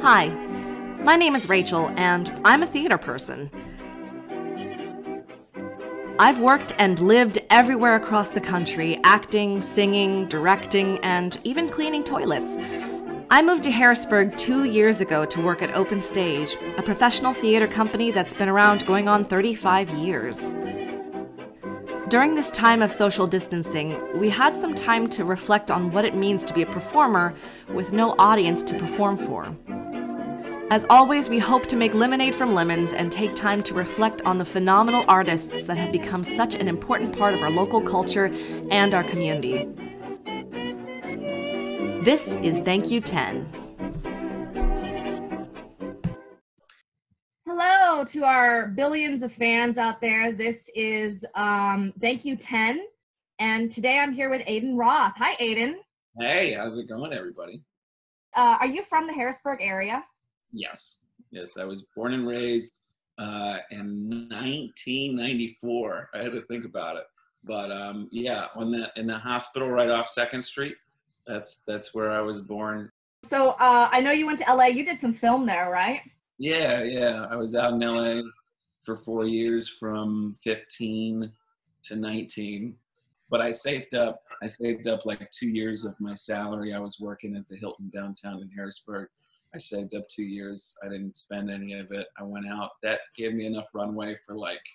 Hi, my name is Rachel, and I'm a theater person. I've worked and lived everywhere across the country, acting, singing, directing, and even cleaning toilets. I moved to Harrisburg 2 years ago to work at Open Stage, a professional theater company that's been around going on 35 years. During this time of social distancing, we had some time to reflect on what it means to be a performer with no audience to perform for. As always, we hope to make lemonade from lemons and take time to reflect on the phenomenal artists that have become such an important part of our local culture and our community. This is Thank You 10. Hello to our billions of fans out there. This is Thank You 10, and today I'm here with Aidan Roth. Hi, Aidan. Hey, how's it going, everybody? Are you from the Harrisburg area? Yes, I was born and raised in 1994. I had to think about it, but yeah, in the hospital right off 2nd Street. That's where I was born. So I know you went to LA. You did some film there, right? Yeah. I was out in LA for 4 years, from 15 to 19. But I saved up like 2 years of my salary. I was working at the Hilton downtown in Harrisburg. I saved up 2 years. I didn't spend any of it. I went out. That gave me enough runway for like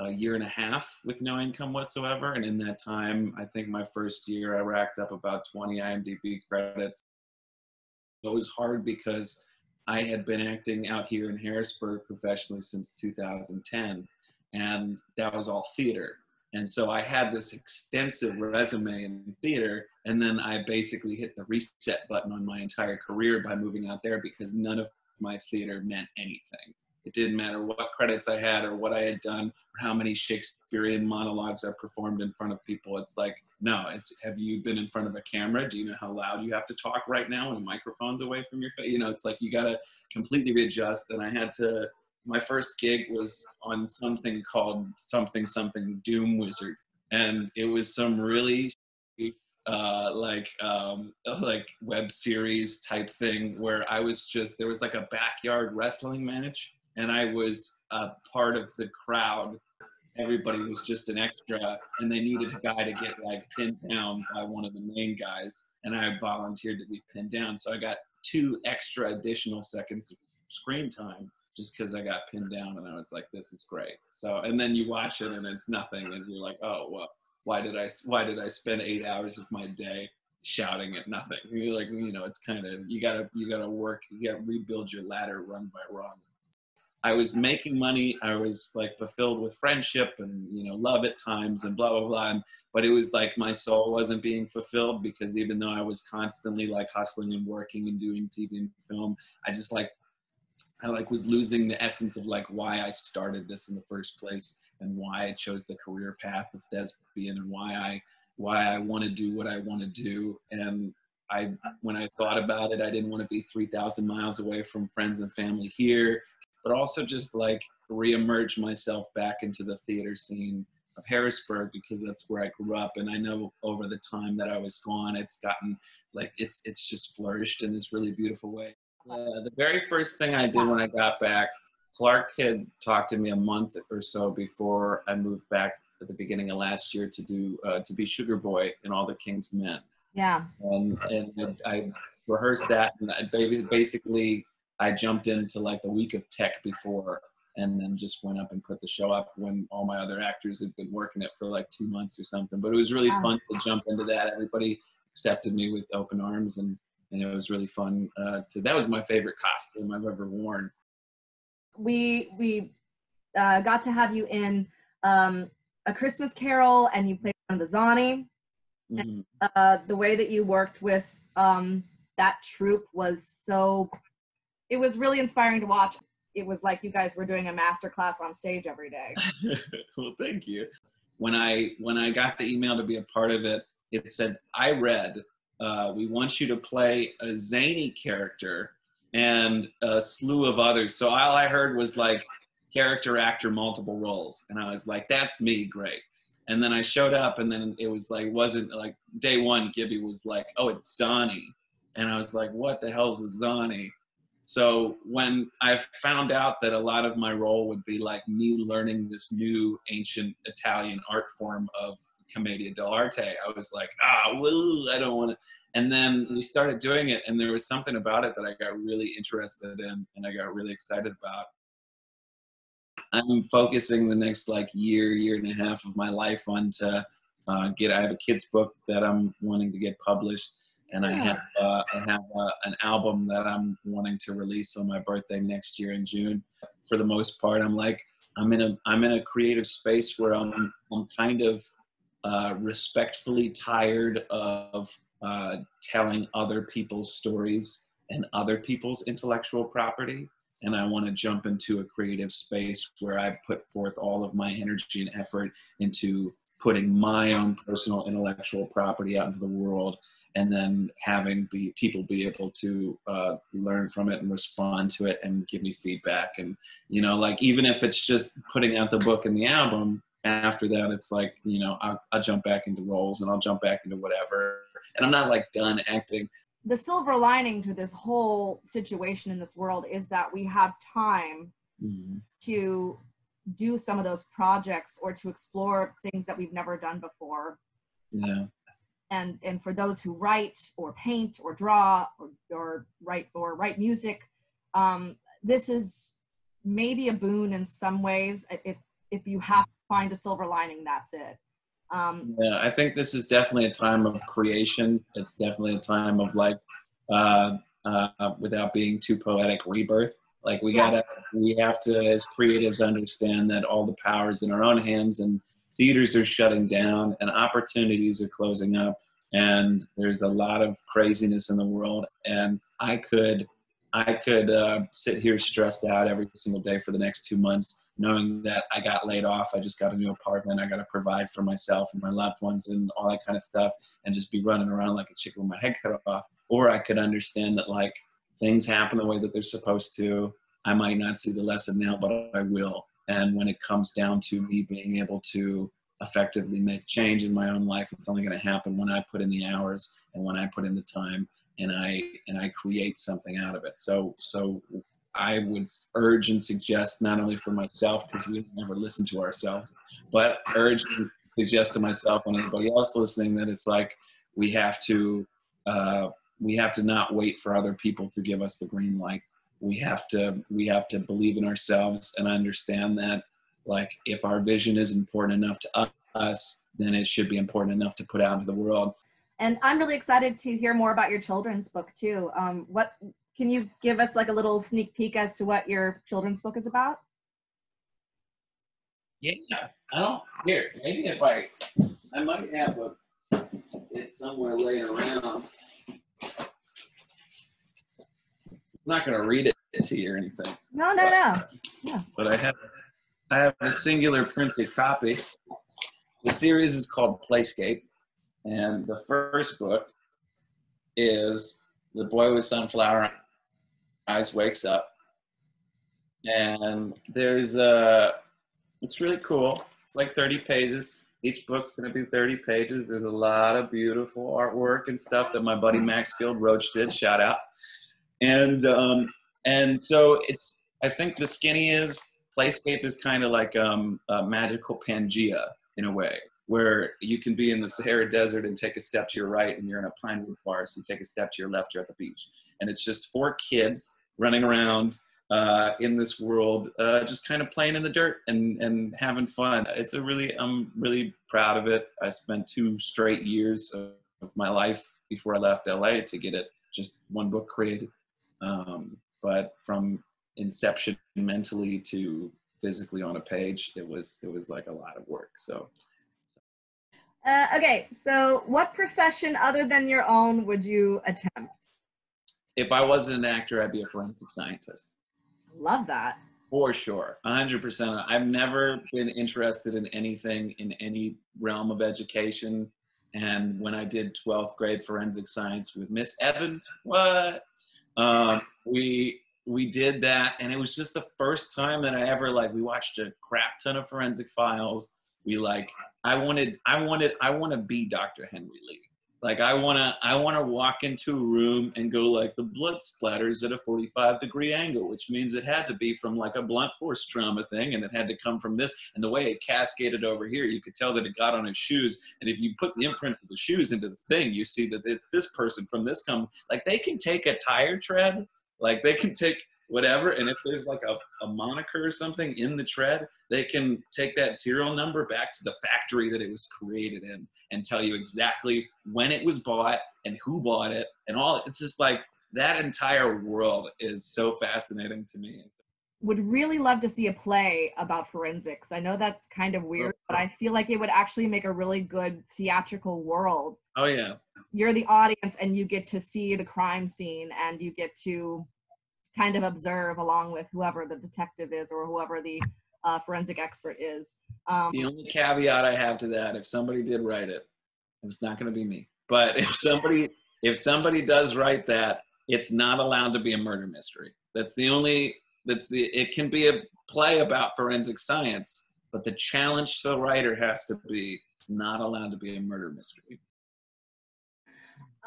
a year and a half with no income whatsoever. And in that time, I think my first year, I racked up about 20 IMDb credits. It was hard because I had been acting out here in Harrisburg professionally since 2010, and that was all theater. And so I had this extensive resume in theater, and then I basically hit the reset button on my entire career by moving out there because none of my theater meant anything. It didn't matter what credits I had or what I had done or how many Shakespearean monologues I performed in front of people. It's like, no, have you been in front of a camera? Do you know how loud you have to talk right now when a microphone's away from your face? You know, it's like you got to completely readjust. And I had to, my first gig was on something called something Doom Wizard. And it was some really like web series type thing where I was just, there was like a backyard wrestling match and I was a part of the crowd. Everybody was just an extra and they needed a guy to get like pinned down by one of the main guys, and I volunteered to be pinned down. So I got 2 extra additional seconds of screen time just because I got pinned down, and I was like, this is great. So, and then you watch it and it's nothing and you're like, oh, well, why did I spend 8 hours of my day shouting at nothing? You're like, you know, it's kind of, you gotta work, you gotta rebuild your ladder run by run. I was making money. I was like fulfilled with friendship and, you know, love at times and blah, blah, blah. But it was like my soul wasn't being fulfilled because even though I was constantly like hustling and working and doing TV and film, I was losing the essence of like why I started this in the first place and why I chose the career path of thespian and why I want to do what I want to do. And when I thought about it, I didn't want to be 3,000 miles away from friends and family here, but also just like reemerge myself back into the theater scene of Harrisburg because that's where I grew up. And I know over the time that I was gone, it's gotten like, it's just flourished in this really beautiful way. The very first thing I did when I got back, Clark had talked to me a month or so before I moved back at the beginning of last year to do, to be Sugar Boy in All the King's Men. Yeah. And I rehearsed that, and basically I jumped into like the week of tech before, and then just went up and put the show up when all my other actors had been working it for like 2 months or something. But it was really fun to jump into that. Everybody accepted me with open arms, and it was really fun. That was my favorite costume I've ever worn. We got to have you in A Christmas Carol, and you played one of the Zani. Mm-hmm. And, the way that you worked with that troupe was it was really inspiring to watch. It was like you guys were doing a master class on stage every day. Well, thank you. When I got the email to be a part of it, it said, I read, we want you to play a zany character and a slew of others. So all I heard was like character, actor, multiple roles. And I was like, that's me, great. And then I showed up, and then it was like, wasn't like day one, Gibby was like, oh, it's Zani. And I was like, what the hell's a Zani? So when I found out that a lot of my role would be like me learning this new ancient Italian art form of commedia dell'arte, I was like, well, I don't want to. And then we started doing it, and there was something about it that I got really interested in and I got really excited about. I'm focusing the next like year and a half of my life on to I have a kid's book that I'm wanting to get published, and I have an album that I'm wanting to release on my birthday next year in June. For the most part, I'm in a creative space where I'm kind of respectfully tired of telling other people's stories and other people's intellectual property. And I want to jump into a creative space where I put forth all of my energy and effort into putting my own personal intellectual property out into the world, and then having people be able to learn from it and respond to it and give me feedback. And, you know, like, even if it's just putting out the book and the album, after that, it's like, you know, I'll jump back into roles and I'll jump back into whatever. And I'm not like done acting. The silver lining to this whole situation in this world is that we have time to do some of those projects or to explore things that we've never done before. Yeah. And for those who write or paint or draw or write music, this is maybe a boon in some ways. If you have to find a silver lining, that's it. Yeah, I think this is definitely a time of creation. It's definitely a time of like, without being too poetic, rebirth. Like we have to, as creatives, understand that all the power's in our own hands, and theaters are shutting down and opportunities are closing up, and there's a lot of craziness in the world. And I could sit here stressed out every single day for the next 2 months, knowing that I got laid off, I just got a new apartment, I got to provide for myself and my loved ones and all that kind of stuff, and just be running around like a chicken with my head cut off. Or I could understand that like things happen the way that they're supposed to. I might not see the lesson now, but I will. And when it comes down to me being able to effectively make change in my own life, it's only going to happen when I put in the hours and when I put in the time and I create something out of it. So I would urge and suggest, not only for myself, because we never listen to ourselves, but urge and suggest to myself and anybody else listening that it's like we have to not wait for other people to give us the green light. We have to believe in ourselves and understand that, like, if our vision is important enough to us, then it should be important enough to put out into the world. And I'm really excited to hear more about your children's book too. What can you give us like a little sneak peek as to what your children's book is about? Yeah, maybe if I might have it somewhere laying around. I'm not going to read it to you or anything. No. Yeah. But I have a singular printed copy. The series is called Playscape, and the first book is The Boy with Sunflower Eyes Wakes Up. And it's really cool. It's like 30 pages. Each book's going to be 30 pages. There's a lot of beautiful artwork and stuff that my buddy Maxfield Roach did. Shout out. And so I think the skinny Playscape is kind of like a magical Pangea in a way, where you can be in the Sahara Desert and take a step to your right and you're in a pine wood forest. You take a step to your left, you're at the beach. And it's just 4 kids running around in this world, just kind of playing in the dirt and having fun. I'm really proud of it. I spent 2 straight years of my life before I left LA to get it just one book created. But from inception mentally to physically on a page, it was like a lot of work. Okay, so what profession other than your own would you attempt? If I wasn't an actor, I'd be a forensic scientist. Love that. For sure, 100%. I've never been interested in anything in any realm of education. And when I did 12th grade forensic science with Miss Evans, we did that, and it was just the first time that I ever we watched a crap ton of forensic files. I want to be Dr. Henry Lee. Like I wanna walk into a room and go like the blood splatters at a 45-degree angle, which means it had to be from like a blunt force trauma thing, and it had to come from this. And the way it cascaded over here, you could tell that it got on his shoes. And if you put the imprints of the shoes into the thing, you see that it's this person from this like they can take a tire tread, like they can take whatever, and if there's like a moniker or something in the tread, they can take that serial number back to the factory that it was created in and tell you exactly when it was bought and who bought it and all. It's just like that entire world is so fascinating to me. Would really love to see a play about forensics. I know that's kind of weird, but I feel like it would actually make a really good theatrical world. Oh yeah. You're the audience and you get to see the crime scene and you get to kind of observe along with whoever the detective is or whoever the forensic expert is. The only caveat I have to that, if somebody did write it, it's not going to be me, but if somebody does write that, it's not allowed to be a murder mystery. It can be a play about forensic science, but the challenge to the writer has to be, it's not allowed to be a murder mystery.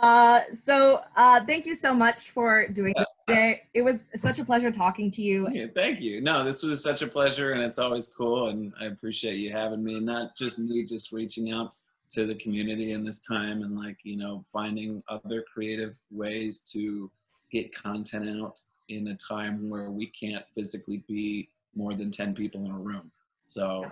Thank you so much for doing this today. It was such a pleasure talking to you. Yeah, thank you. No, this was such a pleasure, and it's always cool, and I appreciate you having me, and not just me, just reaching out to the community in this time and like, you know, finding other creative ways to get content out in a time where we can't physically be more than 10 people in a room. So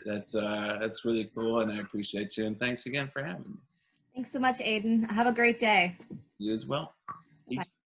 that's really cool, and I appreciate you, and thanks again for having me. Thanks so much, Aidan. Have a great day. You as well. Peace. Bye.